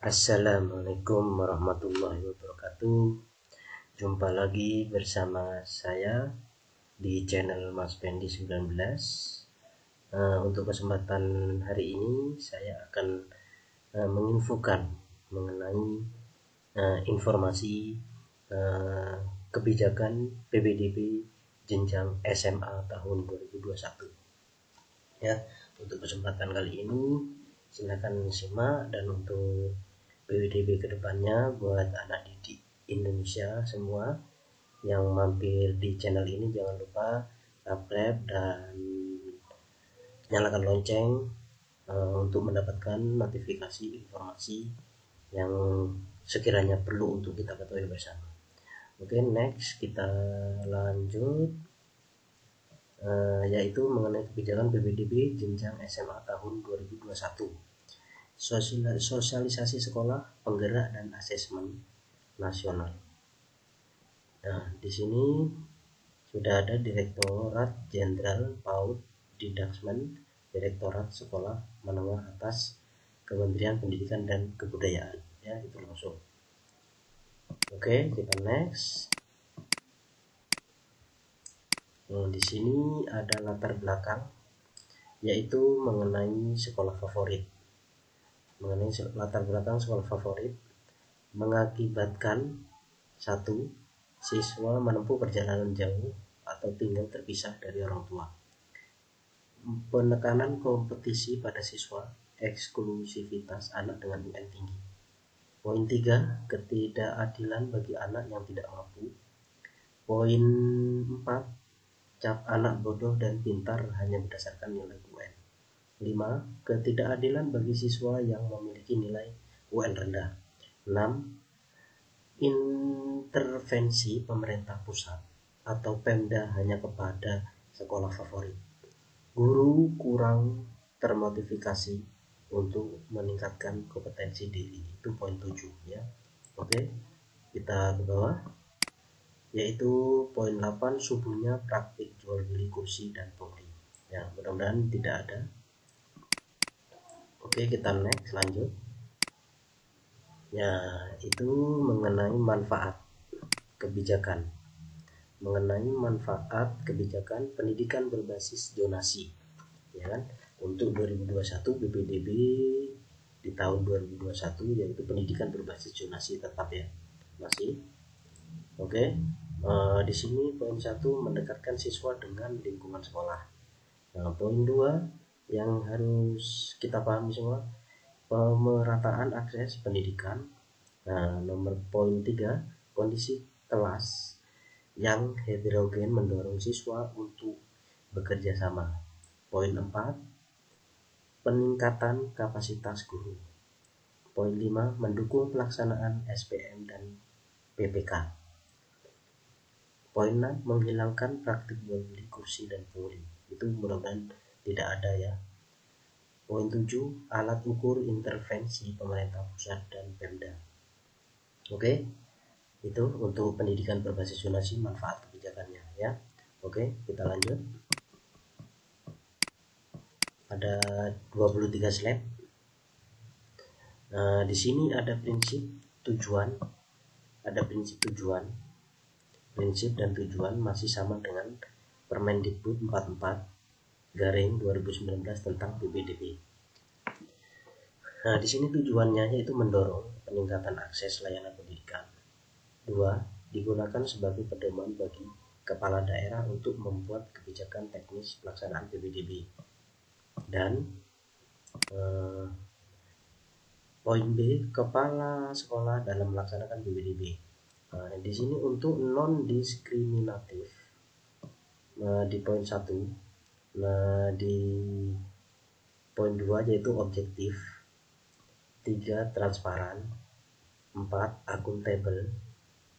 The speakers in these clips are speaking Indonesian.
Assalamualaikum warahmatullahi wabarakatuh. Jumpa lagi bersama saya di channel Mas Pendi 19. Untuk kesempatan hari ini saya akan menginfokan mengenai informasi kebijakan PPDB jenjang SMA tahun 2021. Ya, untuk kesempatan kali ini silakan simak, dan untuk PPDB kedepannya buat anak didik Indonesia semua yang mampir di channel ini, jangan lupa subscribe dan nyalakan lonceng untuk mendapatkan notifikasi informasi yang sekiranya perlu untuk kita ketahui bersama. Oke, next kita lanjut, yaitu mengenai kebijakan PPDB jenjang SMA tahun 2021. Sosialisasi sekolah, penggerak dan asesmen nasional. Nah, di sini sudah ada Direktorat Jenderal PAUD Didasmen, Direktorat Sekolah Menengah Atas, Kementerian Pendidikan dan Kebudayaan. Ya, itu langsung. Oke, kita next. Di sini ada latar belakang, yaitu mengenai sekolah favorit. Mengenai latar belakang sekolah favorit mengakibatkan 1. Siswa menempuh perjalanan jauh atau tinggal terpisah dari orang tua. Penekanan kompetisi pada siswa, eksklusivitas anak dengan UN tinggi. Poin 3. Ketidakadilan bagi anak yang tidak mampu. Poin 4. Cap anak bodoh dan pintar hanya berdasarkan nilai UN. 5. Ketidakadilan bagi siswa yang memiliki nilai UN rendah. 6. Intervensi pemerintah pusat atau Pemda hanya kepada sekolah favorit. Guru kurang termotivasi untuk meningkatkan kompetensi diri. Itu poin 7 ya. Oke, kita ke bawah, yaitu poin 8, subuhnya praktik jual beli kursi dan pungli. Ya, mudah-mudahan tidak ada. Oke, kita next, lanjut. Ya, itu mengenai manfaat kebijakan. Mengenai manfaat kebijakan pendidikan berbasis zonasi, ya kan? Untuk 2021 PPDB di tahun 2021 yaitu pendidikan berbasis zonasi tetap ya, masih. Oke. Di sini poin 1, mendekatkan siswa dengan lingkungan sekolah. Nah, poin 2 yang harus kita pahami semua, pemerataan akses pendidikan. Nah, nomor poin 3, kondisi kelas yang heterogen mendorong siswa untuk bekerja sama. Poin 4, peningkatan kapasitas guru. Poin 5, mendukung pelaksanaan SPM dan PPK. Poin 6, menghilangkan praktik jual beli kursi dan pungli. Itu mudah-mudahan tidak ada ya. Poin 7, alat ukur intervensi pemerintah pusat dan Pemda. Oke, itu untuk pendidikan berbasis zonasi, manfaat kebijakannya ya. Oke, kita lanjut. Ada 23 slide. Nah, di sini ada prinsip tujuan. Ada prinsip tujuan. Prinsip dan tujuan masih sama dengan Permendikbud 44/2019 tentang PPDB. Nah, di sini tujuannya yaitu mendorong peningkatan akses layanan pendidikan. 2. Digunakan sebagai pedoman bagi kepala daerah untuk membuat kebijakan teknis pelaksanaan PPDB. Dan poin B, kepala sekolah dalam melaksanakan PPDB. Nah, di sini untuk non diskriminatif, di poin 1. Nah, di poin 2 yaitu objektif. 3. Transparan. 4. Akuntabel.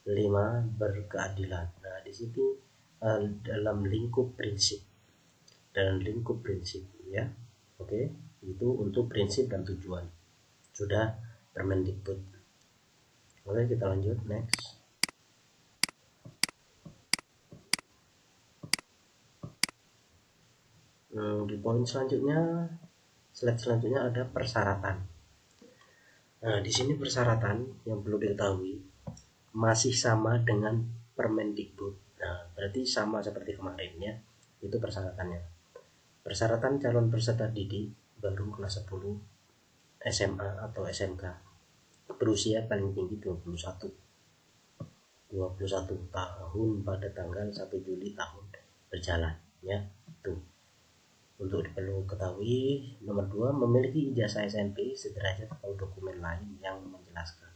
5. Berkeadilan. Nah, di sini dalam lingkup prinsip ya. Oke, itu untuk prinsip dan tujuan sudah Permendikbud. Oke, kita lanjut next. Di poin selanjutnya, slide selanjutnya ada persyaratan. Nah, di sini persyaratan yang perlu diketahui masih sama dengan Permendikbud. Nah, berarti sama seperti kemarin ya. Itu persyaratannya. Persyaratan calon peserta didik baru kelas 10 SMA atau SMK berusia paling tinggi 21 tahun pada tanggal 1 Juli tahun berjalan ya. Tuh. Untuk perlu ketahui, nomor 2 memiliki ijazah SMP sederajat atau dokumen lain yang menjelaskan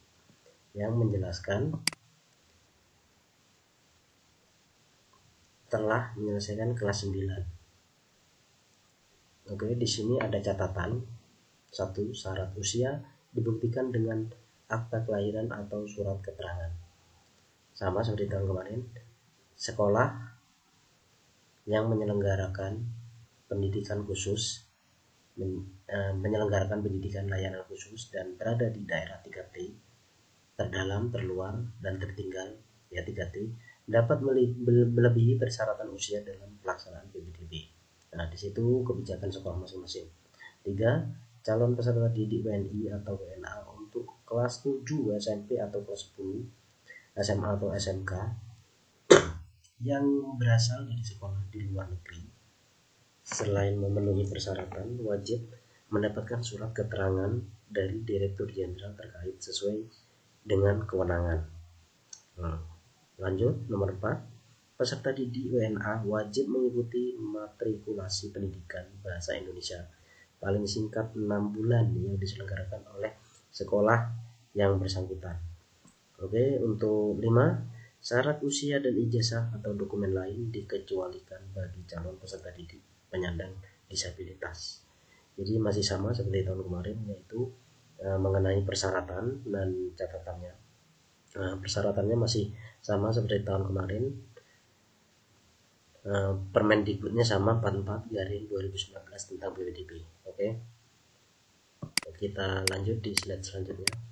telah menyelesaikan kelas 9. Oke, di sini ada catatan. 1. Syarat usia dibuktikan dengan akta kelahiran atau surat keterangan. Sama seperti tahun kemarin. Sekolah yang menyelenggarakan pendidikan khusus menyelenggarakan pendidikan layanan khusus dan berada di daerah 3T terdalam, terluar, dan tertinggal ya 3T dapat melebihi persyaratan usia dalam pelaksanaan PPDB. Nah, di situ kebijakan sekolah masing-masing. 3. Calon peserta didik WNI atau WNA untuk kelas 7 SMP atau kelas 10 SMA atau SMK yang berasal dari sekolah di luar negeri selain memenuhi persyaratan wajib mendapatkan surat keterangan dari Direktur Jenderal terkait sesuai dengan kewenangan. Lanjut, nomor 4. Peserta didik WNA wajib mengikuti matrikulasi pendidikan bahasa Indonesia paling singkat 6 bulan yang diselenggarakan oleh sekolah yang bersangkutan. Oke, untuk 5. Syarat usia dan ijazah atau dokumen lain dikecualikan bagi calon peserta didik penyandang disabilitas. Jadi masih sama seperti tahun kemarin, yaitu mengenai persyaratan dan catatannya. Persyaratannya masih sama seperti tahun kemarin. Permendikbudnya sama 44/2019 tentang PPDB. Oke. Kita lanjut di slide selanjutnya.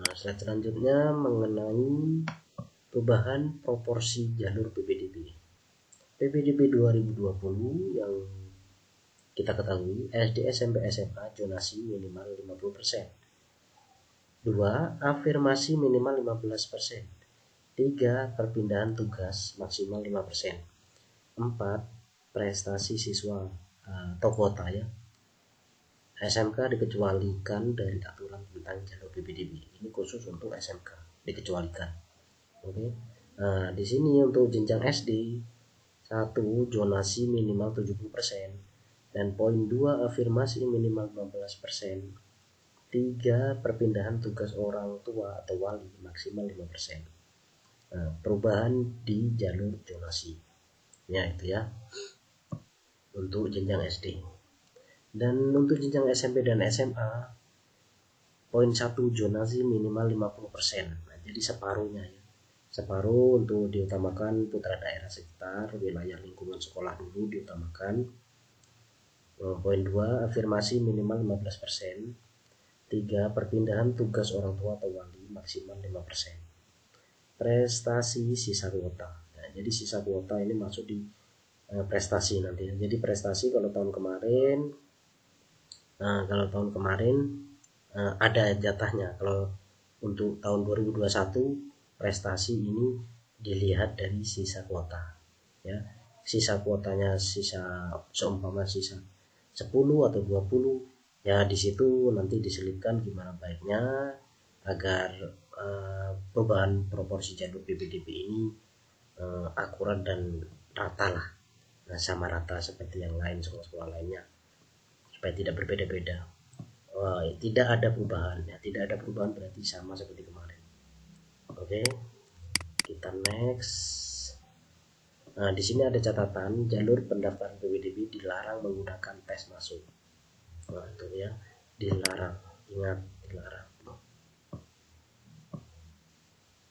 Slide selanjutnya mengenai perubahan proporsi jalur PPDB. PPDB 2020 yang kita ketahui SD, SMP, SMA zonasi minimal 50%. 2. Afirmasi minimal 15%. 3. Perpindahan tugas maksimal 5%. 4. Prestasi siswa atau kuota ya. SMK dikecualikan dari aturan tentang jalur PPDB. Ini khusus untuk SMK dikecualikan. Oke. Nah, di sini untuk jenjang SD 1. Zonasi minimal 70% dan poin 2 afirmasi minimal 15%. 3. Perpindahan tugas orang tua atau wali maksimal 5%. Nah, perubahan di jalur zonasi ya itu ya untuk jenjang SD. Dan untuk jenjang SMP dan SMA poin 1 zonasi minimal 50%. Nah, jadi separuhnya ya. Separuh untuk diutamakan putra daerah sekitar wilayah lingkungan sekolah dulu diutamakan. Poin 2 afirmasi minimal 15%. 3. Perpindahan tugas orang tua atau wali maksimal 5%. Prestasi sisa kuota. Nah, jadi sisa kuota ini masuk di prestasi nanti. Jadi prestasi kalau tahun kemarin ada jatahnya. Kalau untuk tahun 2021 prestasi ini dilihat dari sisa kuota ya. Sisa kuotanya seumpama sisa 10 atau 20 ya, di situ nanti diselipkan gimana baiknya agar perubahan proporsi jalur PPDB ini akurat dan rata lah. Nah, sama rata seperti yang lain sekolah-sekolah lainnya supaya tidak berbeda-beda. Tidak ada perubahan ya, tidak ada perubahan berarti sama seperti kemarin. Oke, kita next. Nah, di sini ada catatan jalur pendaftaran PPDB dilarang menggunakan tes masuk. Nah, itu ya, dilarang, ingat dilarang.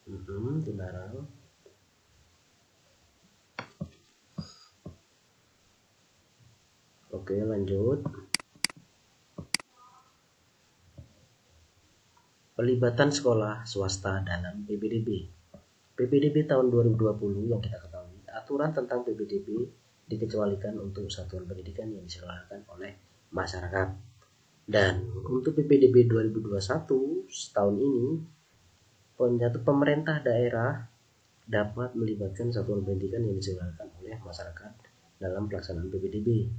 Dilarang. Oke, lanjut. Pelibatan sekolah swasta dalam PPDB. PPDB tahun 2020 yang kita ketahui, aturan tentang PPDB dikecualikan untuk satuan pendidikan yang diselenggarakan oleh masyarakat. Dan untuk PPDB 2021 setahun ini, pemerintah daerah dapat melibatkan satuan pendidikan yang diselenggarakan oleh masyarakat dalam pelaksanaan PPDB.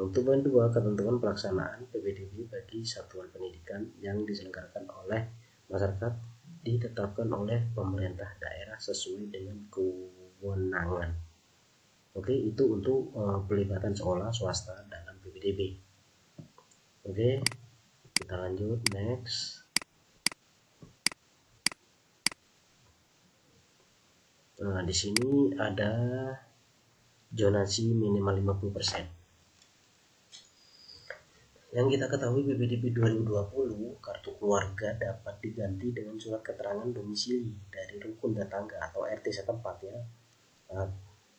Untuk poin 2, ketentuan pelaksanaan PPDB bagi satuan pendidikan yang diselenggarakan oleh masyarakat ditetapkan oleh pemerintah daerah sesuai dengan kewenangan. Oke, itu untuk pelibatan sekolah swasta dalam PPDB. Oke, kita lanjut next. Nah, di sini ada zonasi minimal 50%. Yang kita ketahui PPDB 2020, kartu keluarga dapat diganti dengan surat keterangan domisili dari rukun tetangga atau RT setempat ya.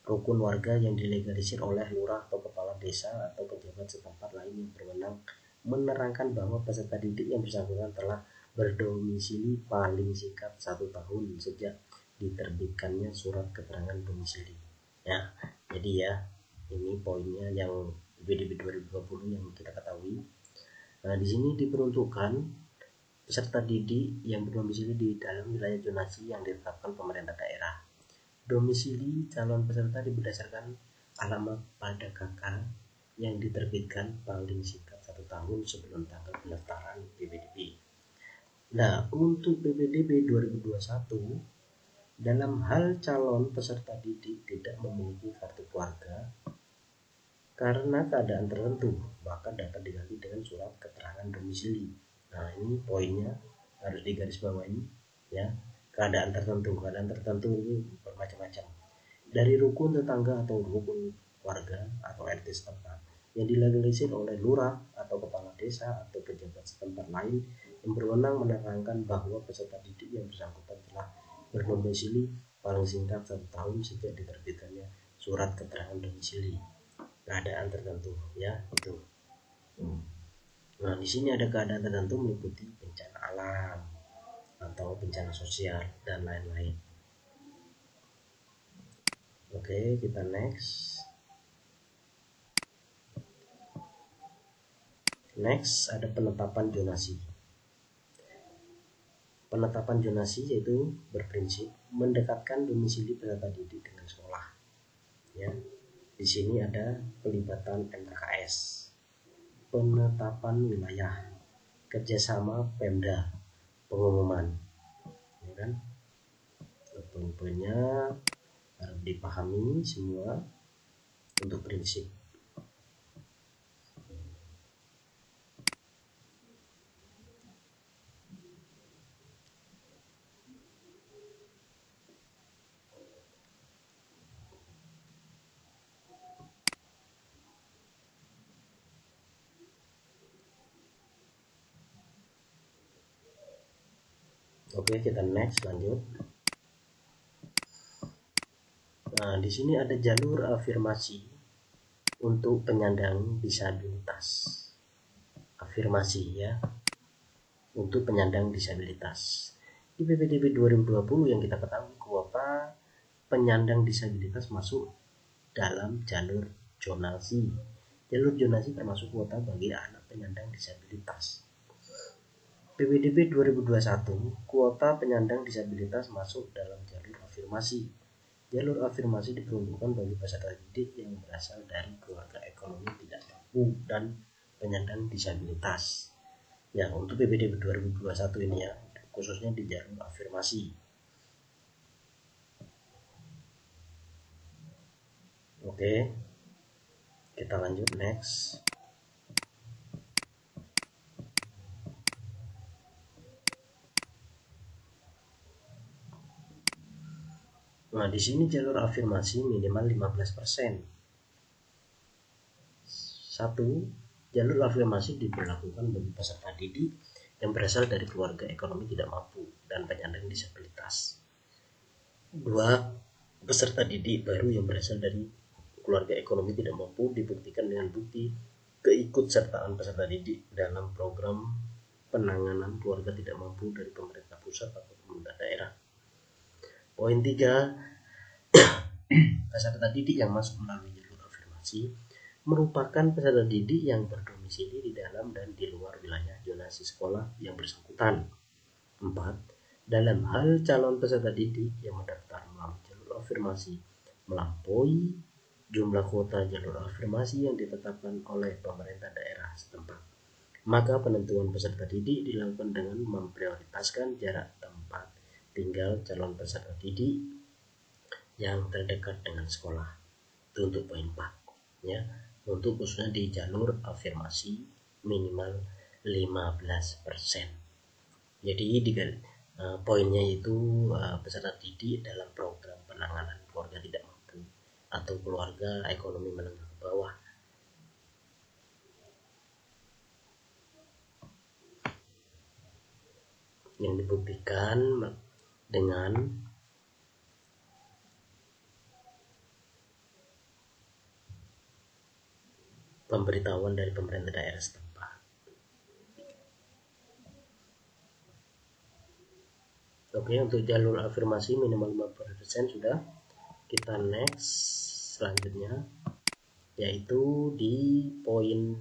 Rukun warga yang dilegalisir oleh lurah atau kepala desa atau pejabat setempat lain yang berwenang menerangkan bahwa peserta didik yang bersangkutan telah berdomisili paling singkat 1 tahun sejak diterbitkannya surat keterangan domisili. Ya, jadi ya ini poinnya yang PPDB 2020 yang kita ketahui. Nah, di sini diperuntukkan peserta didik yang berdomisili di dalam wilayah zonasi yang ditetapkan pemerintah daerah. Domisili calon peserta berdasarkan alamat pada KK yang diterbitkan paling singkat 1 tahun sebelum tanggal pendaftaran PPDB. Nah, untuk PPDB 2021, dalam hal calon peserta didik tidak memiliki kartu keluarga karena keadaan tertentu, maka dapat diganti dengan surat keterangan domisili. Nah, ini poinnya harus digarisbawahi ya. Keadaan tertentu ini bermacam-macam. Dari rukun tetangga atau rukun warga atau RT setempat yang dilegalisir oleh lurah atau kepala desa atau pejabat setempat lain yang berwenang menerangkan bahwa peserta didik yang bersangkutan telah berdomisili paling singkat 1 tahun sejak diterbitkannya surat keterangan domisili. Keadaan tertentu ya itu. Nah, di sini ada keadaan tertentu meliputi bencana alam atau bencana sosial dan lain-lain. Oke, kita next. Next ada penetapan zonasi. Penetapan zonasi yaitu berprinsip mendekatkan domisili peserta didik dengan sekolah. Ya, di sini ada pelibatan MKKS, penetapan wilayah, kerjasama Pemda, pengumuman. Ya kan? Poin-poinnya harus dipahami semua untuk prinsip. Oke, kita next lanjut. Nah, di sini ada jalur afirmasi untuk penyandang disabilitas. Afirmasi ya, untuk penyandang disabilitas. Di PPDB 2020 yang kita ketahui, kuota penyandang disabilitas masuk dalam jalur zonasi. Jalur zonasi termasuk kuota bagi anak penyandang disabilitas. PPDB 2021, kuota penyandang disabilitas masuk dalam jalur afirmasi. Jalur afirmasi diperuntukkan bagi peserta didik yang berasal dari keluarga ekonomi tidak mampu dan penyandang disabilitas. Ya, untuk PPDB 2021 ini ya, khususnya di jalur afirmasi. Oke, kita lanjut next. Nah, di sini jalur afirmasi minimal 15%. 1. Jalur afirmasi diberlakukan bagi peserta didik yang berasal dari keluarga ekonomi tidak mampu dan penyandang disabilitas. 2. Peserta didik baru yang berasal dari keluarga ekonomi tidak mampu dibuktikan dengan bukti keikutsertaan peserta didik dalam program penanganan keluarga tidak mampu dari pemerintah pusat atau pemerintah daerah. Poin 3. Peserta didik yang masuk melalui jalur afirmasi merupakan peserta didik yang berdomisili di dalam dan di luar wilayah zonasi sekolah yang bersangkutan. 4. Dalam hal calon peserta didik yang mendaftar melalui jalur afirmasi melampaui jumlah kuota jalur afirmasi yang ditetapkan oleh pemerintah daerah setempat, maka penentuan peserta didik dilakukan dengan memprioritaskan jarak tempat tinggal calon peserta didik yang terdekat dengan sekolah. Itu untuk poin 4 ya, untuk khususnya di jalur afirmasi minimal 15%. Jadi poinnya itu peserta didik dalam program penanganan keluarga tidak mampu atau keluarga ekonomi menengah ke bawah. Yang dibuktikan dengan pemberitahuan dari pemerintah daerah setempat. Oke, untuk jalur afirmasi minimal 50% sudah. Kita next selanjutnya, yaitu di poin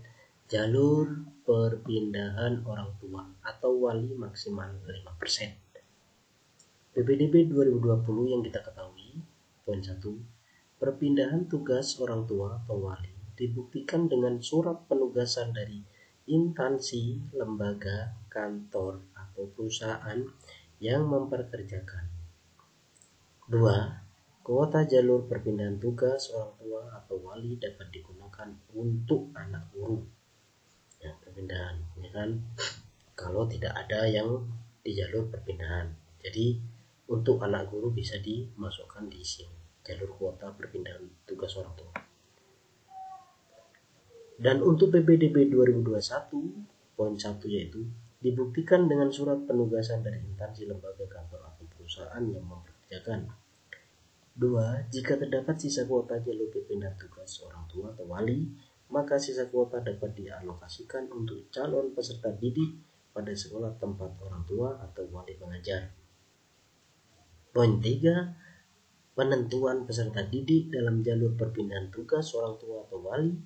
jalur perpindahan orang tua atau wali maksimal 5%. PPDB 2020 yang kita ketahui, poin 1, perpindahan tugas orang tua atau wali dibuktikan dengan surat penugasan dari instansi, lembaga, kantor, atau perusahaan yang memperkerjakan. 2. Kuota jalur perpindahan tugas orang tua atau wali dapat digunakan untuk anak guru. Ya, perpindahan, ya kan? Kalau tidak ada yang di jalur perpindahan. Jadi untuk anak guru bisa dimasukkan di sini jalur kuota perpindahan tugas orang tua. Dan untuk PPDB 2021 poin 1 yaitu dibuktikan dengan surat penugasan dari instansi, lembaga, kantor, atau perusahaan yang memperkerjakan. 2. Jika terdapat sisa kuota jalur perpindahan tugas orang tua atau wali, maka sisa kuota dapat dialokasikan untuk calon peserta didik pada sekolah tempat orang tua atau wali mengajar. Poin 3. Penentuan peserta didik dalam jalur perpindahan tugas orang tua atau wali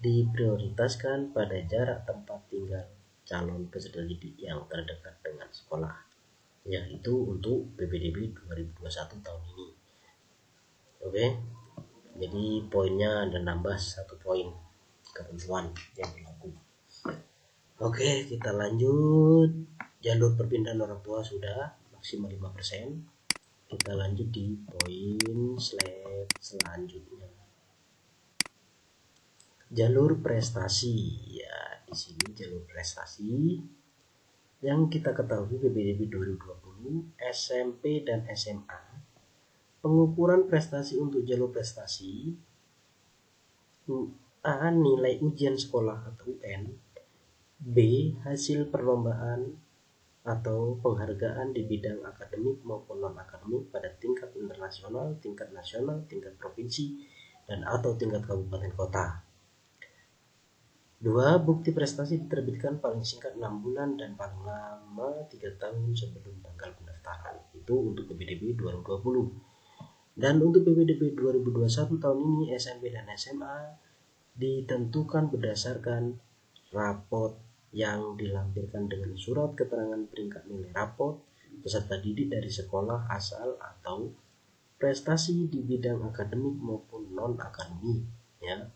diprioritaskan pada jarak tempat tinggal calon peserta didik yang terdekat dengan sekolah, yaitu untuk PPDB 2021 tahun ini. Oke, jadi poinnya ada nambah 1 poin ketentuan yang berlaku. Oke, kita lanjut. Jalur perpindahan orang tua sudah maksimal 5%. Kita lanjut di poin selanjutnya. Jalur prestasi. Ya, di sini jalur prestasi yang kita ketahui PPDB 2020 SMP dan SMA. Pengukuran prestasi untuk jalur prestasi A. Nilai ujian sekolah atau UN. B. Hasil perlombaan atau penghargaan di bidang akademik maupun non-akademik pada tingkat internasional, tingkat nasional, tingkat provinsi, dan atau tingkat kabupaten kota. 2. Bukti prestasi diterbitkan paling singkat 6 bulan dan paling lama 3 tahun sebelum tanggal pendaftaran. Itu untuk PPDB 2020. Dan untuk PPDB 2021 tahun ini SMP dan SMA ditentukan berdasarkan rapot yang dilampirkan dengan surat keterangan peringkat nilai rapot peserta didik dari sekolah asal atau prestasi di bidang akademik maupun non-akademik ya.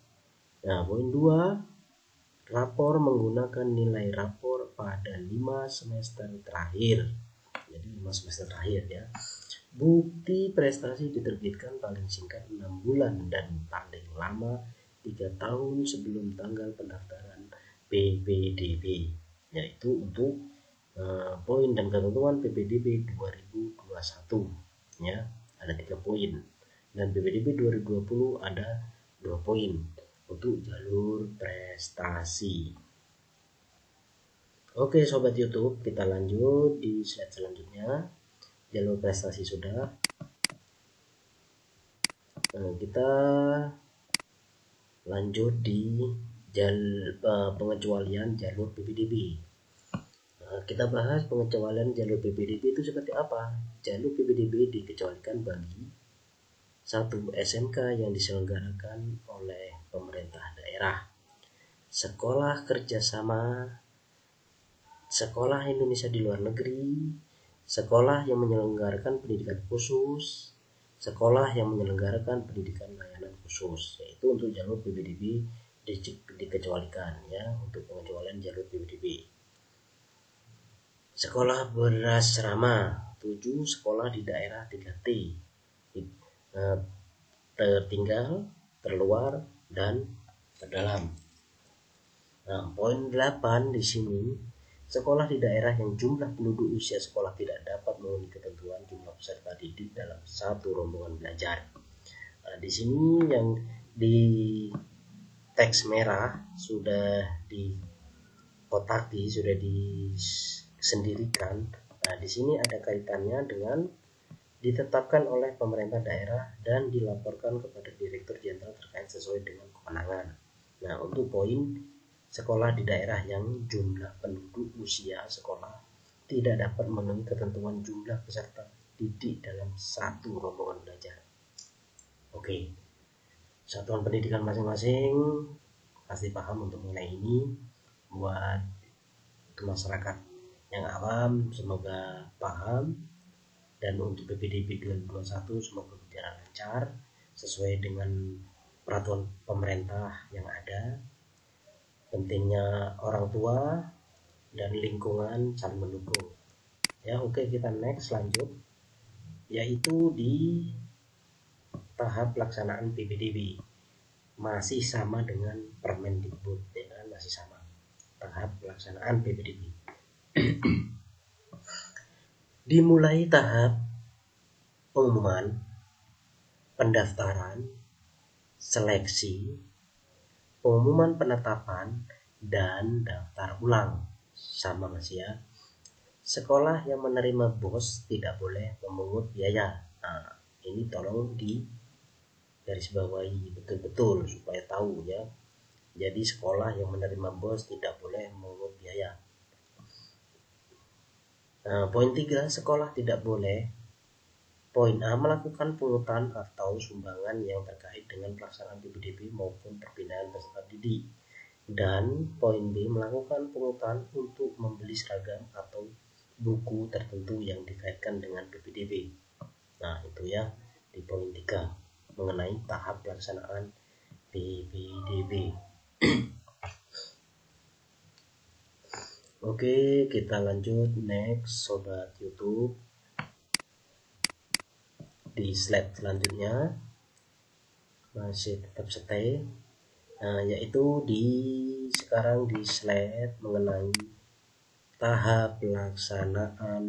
Nah, poin 2, rapor menggunakan nilai rapor pada 5 semester terakhir. Jadi 5 semester terakhir ya. Bukti prestasi diterbitkan paling singkat 6 bulan dan paling lama 3 tahun sebelum tanggal pendaftaran PPDB, yaitu untuk poin dan ketentuan PPDB 2021 ya, ada 3 poin, dan PPDB 2020 ada 2 poin untuk jalur prestasi. Oke sobat YouTube, kita lanjut di slide selanjutnya. Jalur prestasi sudah. Kita lanjut di pengecualian jalur PPDB. Kita bahas pengecualian jalur PPDB itu seperti apa. Jalur PPDB dikecualikan bagi 1. SMK yang diselenggarakan oleh pemerintah daerah. Sekolah kerjasama, sekolah Indonesia di luar negeri, sekolah yang menyelenggarakan pendidikan khusus, sekolah yang menyelenggarakan pendidikan layanan khusus, yaitu untuk jalur PPDB dikecualikan ya, untuk pengecualian jalur PPDB. Sekolah berasrama 7, sekolah di daerah 3T, tertinggal, terluar, dan terdalam. Nah, poin 8 di sini, sekolah di daerah yang jumlah penduduk usia sekolah tidak dapat memenuhi ketentuan jumlah peserta didik dalam satu rombongan belajar. Nah, di sini yang di teks merah sudah dikotaki, sudah disendirikan. Nah, di sini ada kaitannya dengan ditetapkan oleh pemerintah daerah dan dilaporkan kepada Direktur Jenderal terkait sesuai dengan kewenangan. Nah, untuk poin sekolah di daerah yang jumlah penduduk usia sekolah tidak dapat memenuhi ketentuan jumlah peserta didik dalam satu rombongan belajar. Oke, satuan pendidikan masing-masing pasti paham untuk mengenai ini. Buat masyarakat yang awam semoga paham. Dan untuk PPDB 2021 semoga berjalan lancar sesuai dengan peraturan pemerintah yang ada. Pentingnya orang tua dan lingkungan saling mendukung. Ya, oke, kita next lanjut, yaitu di tahap pelaksanaan PPDB. Masih sama dengan Permendikbud, ya kan? Masih sama tahap pelaksanaan PPDB. Dimulai tahap pengumuman, pendaftaran, seleksi, pengumuman penetapan, dan daftar ulang. Sama masih ya. Sekolah yang menerima BOS tidak boleh memungut biaya. Nah, ini tolong di garis bawahi betul-betul supaya tahu ya. Jadi sekolah yang menerima BOS tidak boleh memungut biaya. Nah, poin 3, sekolah tidak boleh. Poin A, melakukan pungutan atau sumbangan yang terkait dengan pelaksanaan PPDB maupun perpindahan peserta didik. Dan poin B, melakukan pungutan untuk membeli seragam atau buku tertentu yang dikaitkan dengan PPDB. Nah, itu ya di poin 3 mengenai tahap pelaksanaan PPDB. Oke, kita lanjut next sobat YouTube. Di slide selanjutnya masih tetap stay, yaitu sekarang di slide mengenai tahap pelaksanaan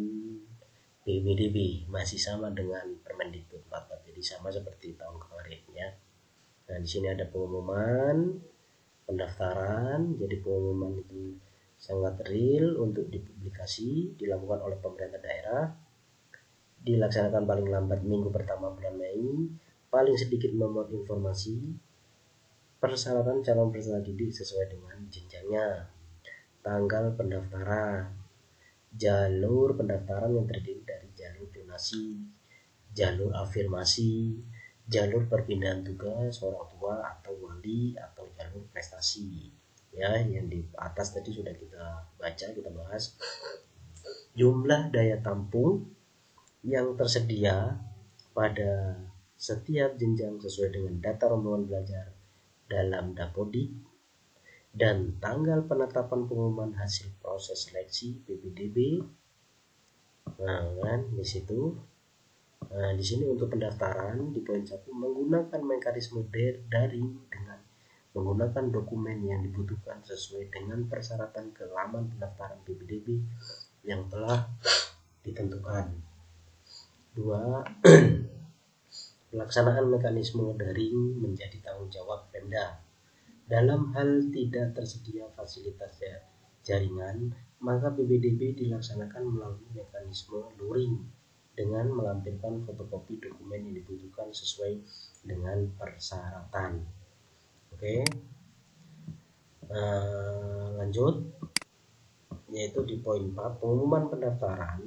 PPDB masih sama dengan Permendikbud 44, jadi sama seperti tahun kemarin ya. Nah, di sini ada pengumuman, pendaftaran. Jadi pengumuman itu sangat real untuk dipublikasi, dilakukan oleh pemerintah daerah, dilaksanakan paling lambat minggu pertama bulan Mei, paling sedikit memuat informasi, persyaratan calon peserta didik sesuai dengan jenjangnya, tanggal pendaftaran, jalur pendaftaran yang terdiri dari jalur donasi, jalur afirmasi, jalur perpindahan tugas orang tua atau wali, atau jalur prestasi. Ya, yang di atas tadi sudah kita baca, kita bahas. Jumlah daya tampung yang tersedia pada setiap jenjang sesuai dengan data rombongan belajar dalam Dapodik, dan tanggal penetapan pengumuman hasil proses seleksi PPDB. Nah, kan di situ. Nah, di sini untuk pendaftaran di poin 1, menggunakan mekanisme daring dengan menggunakan dokumen yang dibutuhkan sesuai dengan persyaratan ke laman pendaftaran PPDB yang telah ditentukan. 2. Pelaksanaan mekanisme daring menjadi tanggung jawab Pemda. Dalam hal tidak tersedia fasilitas jaringan, maka PPDB dilaksanakan melalui mekanisme luring dengan melampirkan fotokopi dokumen yang dibutuhkan sesuai dengan persyaratan. Oke, lanjut, yaitu di poin 4, pengumuman pendaftaran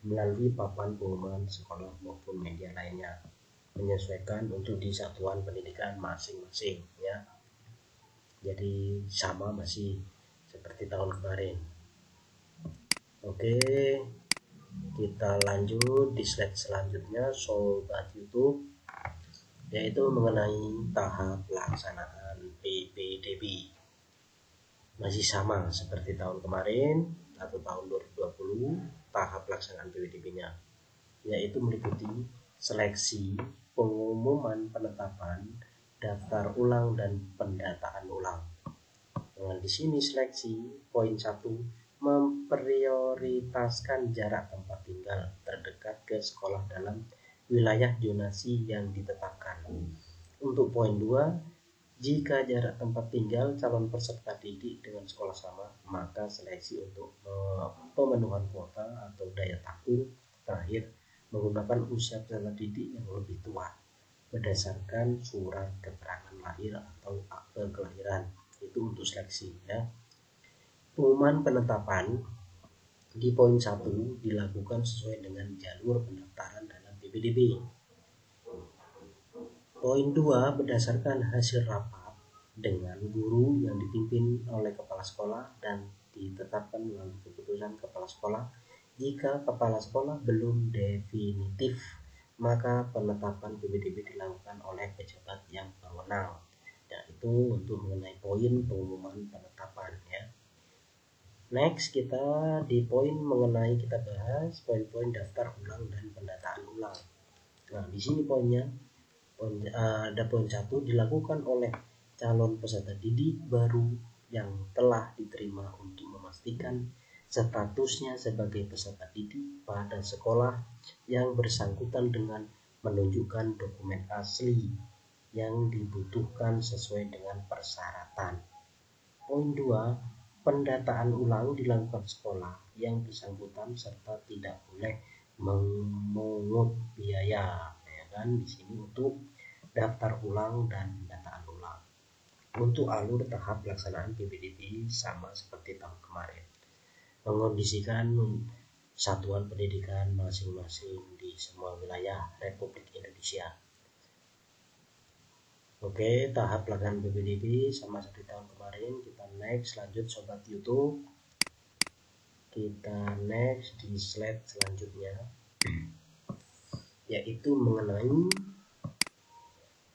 melalui papan pengumuman sekolah maupun media lainnya, menyesuaikan untuk di satuan pendidikan masing-masing ya. jadi sama masih seperti tahun kemarin. Oke, kita lanjut di slide selanjutnya sobat YouTube, yaitu mengenai tahap pelaksanaan PPDB. Masih sama seperti tahun kemarin atau tahun 2020, tahap pelaksanaan PPDB-nya yaitu meliputi seleksi, pengumuman penetapan, daftar ulang dan pendataan ulang. Nah, di sini seleksi poin 1 memprioritaskan jarak tempat tinggal terdekat ke sekolah dalam wilayah zonasi yang ditetapkan. Untuk poin 2, jika jarak tempat tinggal calon peserta didik dengan sekolah sama, maka seleksi untuk pemenuhan kuota atau daya tampung terakhir menggunakan usia peserta didik yang lebih tua berdasarkan surat keterangan lahir atau akte kelahiran. Itu untuk seleksi ya. Pengumuman penetapan di poin 1 dilakukan sesuai dengan jalur pendaftaran dalam PPDB. Poin 2 berdasarkan hasil rapat dengan guru yang dipimpin oleh kepala sekolah dan ditetapkan melalui keputusan kepala sekolah. Jika kepala sekolah belum definitif, maka penetapan PPDB dilakukan oleh pejabat yang berwenang. Dan itu untuk mengenai poin pengumuman penetapan ya. Next, kita di poin mengenai, kita bahas poin-poin daftar ulang dan pendataan ulang. Nah, di sini poinnya ada poin 1 dilakukan oleh calon peserta didik baru yang telah diterima untuk memastikan statusnya sebagai peserta didik pada sekolah yang bersangkutan dengan menunjukkan dokumen asli yang dibutuhkan sesuai dengan persyaratan. Poin 2, pendataan ulang dilakukan sekolah yang bersangkutan serta tidak boleh memungut biaya ya kan. Di sini untuk daftar ulang dan pendataan ulang. Untuk alur tahap pelaksanaan PPDB sama seperti tahun kemarin, mengondisikan satuan pendidikan masing-masing di semua wilayah Republik Indonesia. Oke, tahap pelaksanaan PPDB sama seperti tahun kemarin. Kita next, lanjut sobat YouTube. Kita next di slide selanjutnya, yaitu mengenai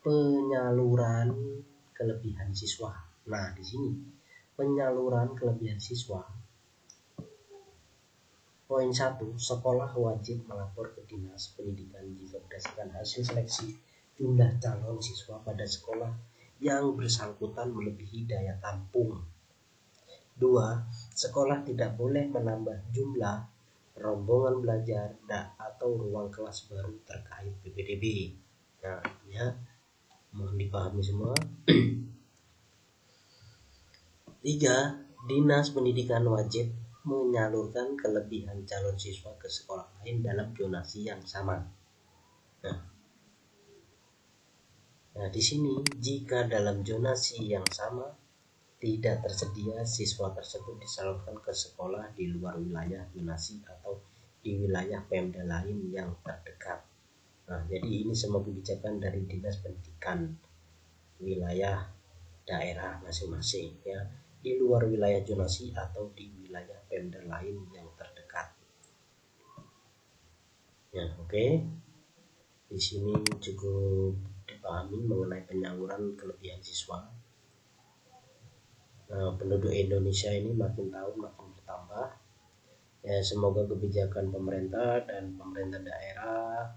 penyaluran kelebihan siswa. Nah, di sini penyaluran kelebihan siswa. Poin 1, sekolah wajib melapor ke Dinas Pendidikan jika berdasarkan hasil seleksi jumlah calon siswa pada sekolah yang bersangkutan melebihi daya tampung. 2, sekolah tidak boleh menambah jumlah rombongan belajar atau ruang kelas baru terkait PPDB. Nah, ya, mohon dipahami semua. 3, Dinas Pendidikan wajib menyalurkan kelebihan calon siswa ke sekolah lain dalam zonasi yang sama. Nah, di sini jika dalam zonasi yang sama tidak tersedia, siswa tersebut disalurkan ke sekolah di luar wilayah zonasi atau di wilayah Pemda lain yang terdekat. Nah, jadi ini semua kebijakan dari Dinas Pendidikan wilayah daerah masing-masing ya, di luar wilayah zonasi atau di wilayah Pemda lain yang terdekat. Ya, oke. Di sini cukup dipahami mengenai penyaluran kelebihan siswa. Penduduk Indonesia ini makin tahun makin bertambah. Ya, semoga kebijakan pemerintah dan pemerintah daerah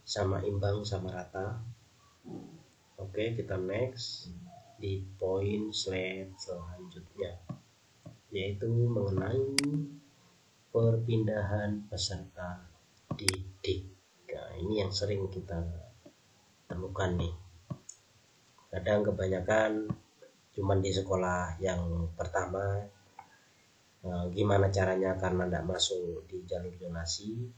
sama imbang, sama rata. Oke, kita next di poin slide selanjutnya, yaitu mengenai perpindahan peserta didik. Nah, ini yang sering kita temukan nih. Kadang kebanyakan cuman di sekolah yang pertama, gimana caranya karena tidak masuk di jalur zonasi,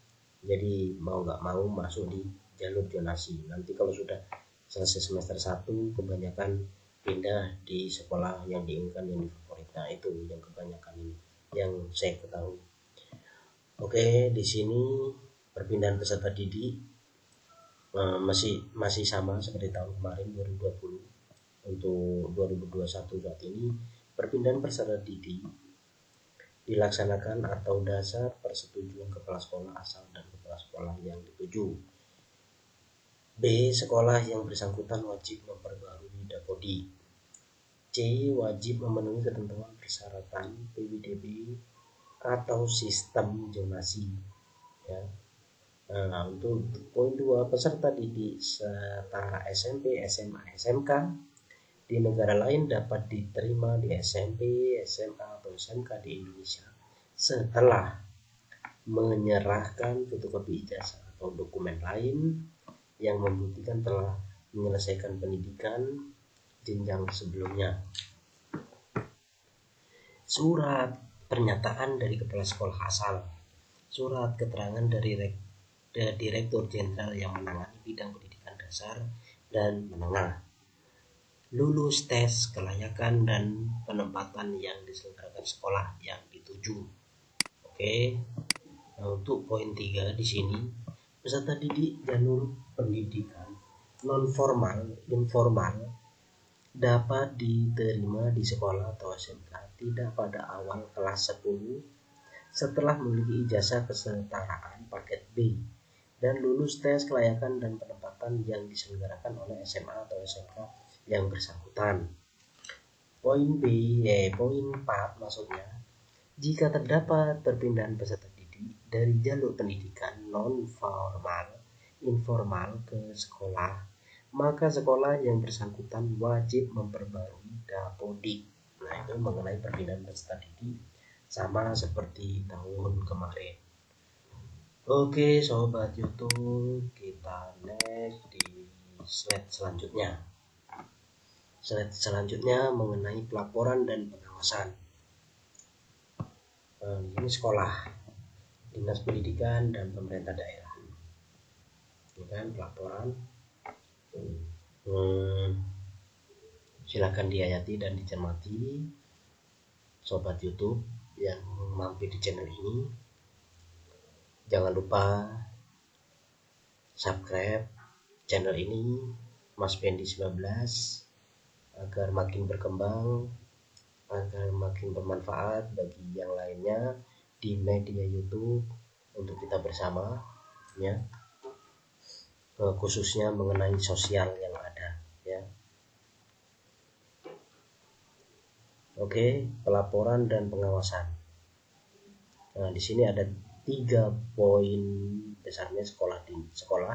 jadi mau nggak mau masuk di jalur zonasi. Nanti kalau sudah selesai semester 1 kebanyakan pindah di sekolah yang diinginkan, yang difavorit. Nah, itu yang kebanyakan ini yang saya ketahui. Oke, di sini perpindahan peserta didik masih sama seperti tahun kemarin 2020. untuk 2021 saat ini, perpindahan peserta didik dilaksanakan atau dasar persetujuan kepala sekolah asal dan kepala sekolah yang dituju. B. Sekolah yang bersangkutan wajib memperbarui Dapodi. C. Wajib memenuhi ketentuan persyaratan PWDB atau sistem zonasi. Ya. Nah, untuk poin 2, peserta didik setara SMP, SMA, SMK di negara lain dapat diterima di SMP, SMA, atau SMK di Indonesia setelah menyerahkan fotokopi ijazah atau dokumen lain yang membuktikan telah menyelesaikan pendidikan jenjang sebelumnya. Surat pernyataan dari kepala sekolah asal, surat keterangan dari Direktur Jenderal yang menangani bidang pendidikan dasar dan menengah, lulus tes kelayakan dan penempatan yang diselenggarakan sekolah yang dituju. Oke. Nah, untuk poin 3 di sini, peserta didik jalur pendidikan non formal informal dapat diterima di sekolah atau SMK tidak pada awal kelas 10 setelah memiliki ijazah kesetaraan paket B dan lulus tes kelayakan dan penempatan yang diselenggarakan oleh SMA atau SMK yang bersangkutan. Poin 4 maksudnya, jika terdapat perpindahan peserta didik dari jalur pendidikan non formal informal ke sekolah, maka sekolah yang bersangkutan wajib memperbarui Dapodik. Nah, itu mengenai perpindahan peserta didik sama seperti tahun kemarin. Oke sobat YouTube, kita next di slide selanjutnya. Slide selanjutnya mengenai pelaporan dan pengawasan. Ini sekolah, dinas pendidikan dan pemerintah daerah. Ini kan pelaporan. Silakan dihayati dan dicermati sobat YouTube yang mampir di channel ini. Jangan lupa subscribe channel ini Mas Pendi 19 agar makin berkembang, agar makin bermanfaat bagi yang lainnya di media YouTube untuk kita bersama, ya, khususnya mengenai sosial yang ada, ya. Oke, pelaporan dan pengawasan. Nah, di sini ada 3 poin besarnya. Sekolah,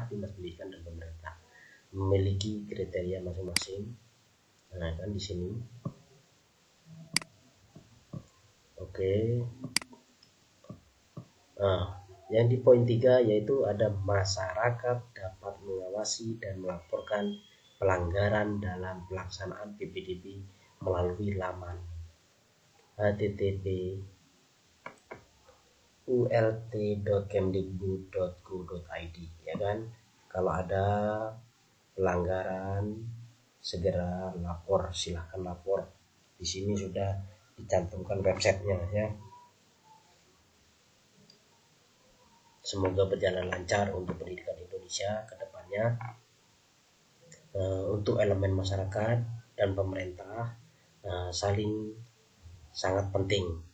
dinas pendidikan dan pemerintah memiliki kriteria masing-masing. Nah, kan di sini. Oke. Nah, yang di poin 3 yaitu ada masyarakat dapat mengawasi dan melaporkan pelanggaran dalam pelaksanaan PPDB melalui laman http ult.kemdikbud.go.id, ya kan. Kalau ada pelanggaran segera lapor, silahkan lapor. Di sini sudah dicantumkan websitenya, ya. Semoga berjalan lancar untuk pendidikan Indonesia ke depannya. Untuk elemen masyarakat dan pemerintah saling sangat penting.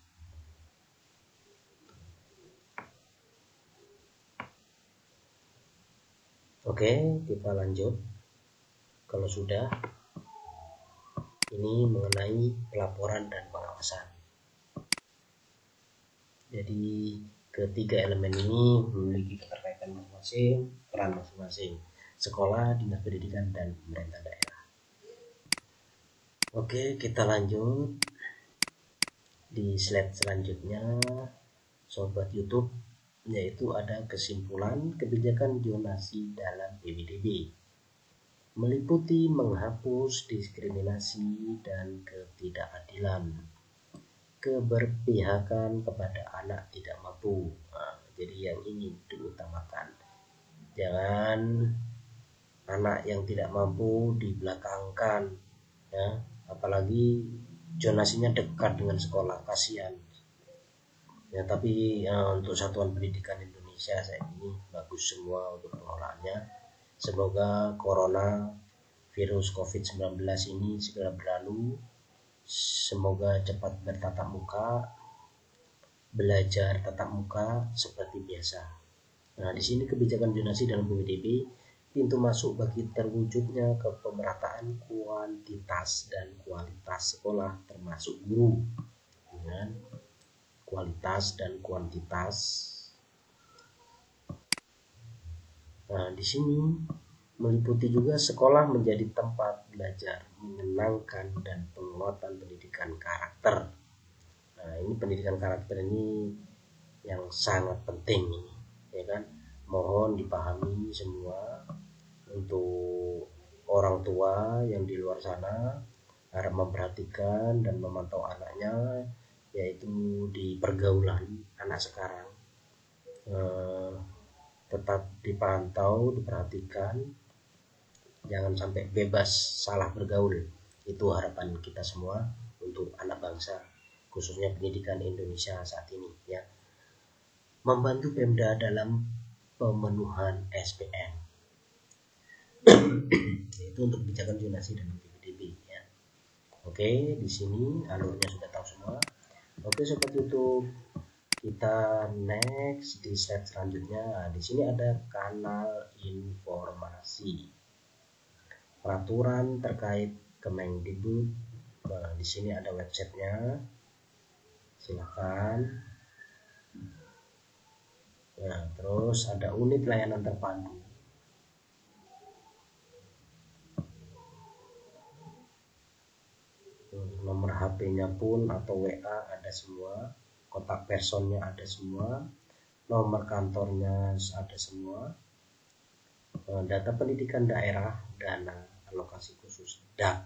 Oke, kita lanjut. Kalau sudah, ini mengenai pelaporan dan pengawasan. Jadi ketiga elemen ini memiliki keterkaitan masing-masing, peran masing-masing: sekolah, dinas pendidikan, dan pemerintah daerah. Oke, kita lanjut di slide selanjutnya, sobat YouTube, yaitu ada kesimpulan kebijakan zonasi dalam PWDB, meliputi menghapus diskriminasi dan ketidakadilan, keberpihakan kepada anak tidak mampu. Nah, jadi yang ini diutamakan. Jangan anak yang tidak mampu dibelakangkan, ya, apalagi zonasinya dekat dengan sekolah, kasihan. Ya, tapi untuk Satuan Pendidikan Indonesia saat ini bagus semua untuk pengelolaannya. Semoga corona virus COVID-19 ini segera berlalu. Semoga cepat bertatap muka, belajar tatap muka seperti biasa. Nah, di sini kebijakan zonasi dalam PPDB pintu masuk bagi terwujudnya kepemerataan kuantitas dan kualitas sekolah termasuk guru. Dengan kualitas dan kuantitas. Nah, di sini meliputi juga sekolah menjadi tempat belajar menyenangkan dan penguatan pendidikan karakter. Nah, ini pendidikan karakter ini yang sangat penting, ya kan? Mohon dipahami semua untuk orang tua yang di luar sana harap memperhatikan dan memantau anaknya, yaitu di pergaulan anak sekarang. Tetap dipantau, diperhatikan, jangan sampai bebas salah bergaul. Itu harapan kita semua untuk anak bangsa, khususnya pendidikan Indonesia saat ini, ya. Membantu Pemda dalam pemenuhan SPM. Itu untuk kebijakan zonasi dan PPDB, ya. Oke, di sini alurnya sudah tahu semua. Oke sobat YouTube, kita next di slide selanjutnya. Nah, di sini ada kanal informasi peraturan terkait Kemendikbud. Nah, di sini ada websitenya, silakan. Nah, terus ada unit layanan terpadu. Nomor HP-nya pun atau WA ada semua, kontak personnya ada semua, nomor kantornya ada semua, data pendidikan daerah, dana alokasi khusus DAK,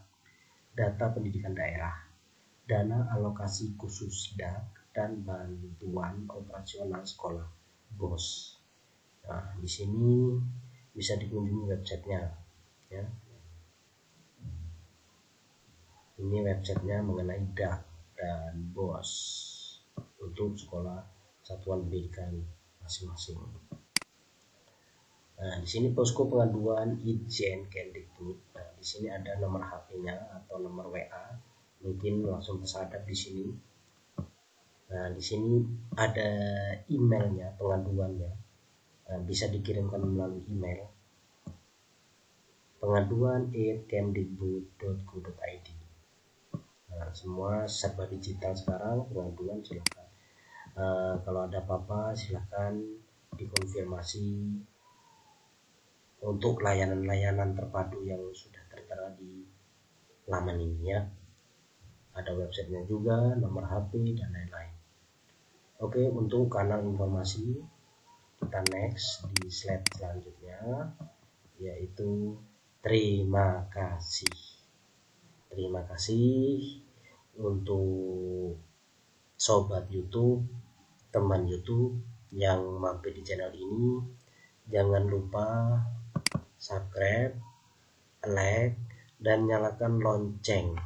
data pendidikan daerah, dana alokasi khusus DAK, dan bantuan operasional sekolah BOS. Nah, di sini bisa dikunjungi websitenya, ya. Ini websitenya mengenai DAK dan BOS untuk sekolah satuan pendidikan masing-masing. Nah, di sini posko pengaduan Itjen Kemdikbud. Nah, di sini ada nomor HP-nya atau nomor WA. Mungkin langsung tersadap di sini. Nah, di sini ada emailnya, pengaduannya. Nah, bisa dikirimkan melalui email pengaduan@kemdikbud.go.id. Nah, semua serba digital sekarang, pengaduan silakan. Kalau ada apa-apa silakan dikonfirmasi untuk layanan-layanan terpadu yang sudah tertera di laman ini, ya. Ada websitenya juga, nomor HP dan lain-lain. Oke, untuk kanal informasi kita next di slide selanjutnya, yaitu terima kasih. Terima kasih untuk sobat YouTube, teman YouTube yang mampir di channel ini. Jangan lupa subscribe, like, dan nyalakan lonceng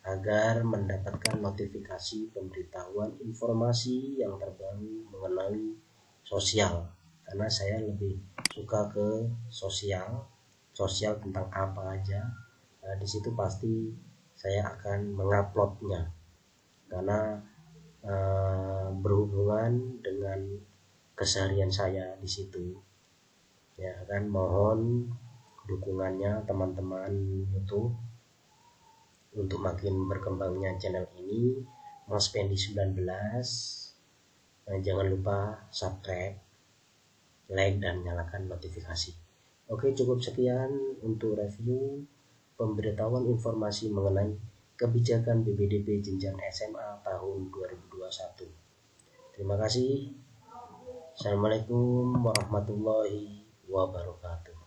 agar mendapatkan notifikasi pemberitahuan informasi yang terbaru mengenai sosial, karena saya lebih suka ke sosial tentang apa aja. Nah, di situ pasti saya akan menguploadnya karena berhubungan dengan keseharian saya di situ, ya kan. Mohon dukungannya teman-teman YouTube untuk makin berkembangnya channel ini, Mas Pendi 19. Jangan lupa subscribe, like, dan nyalakan notifikasi. Oke, cukup sekian untuk review pemberitahuan informasi mengenai kebijakan PPDB jenjang SMA tahun 2021. Terima kasih. Assalamualaikum warahmatullahi wabarakatuh.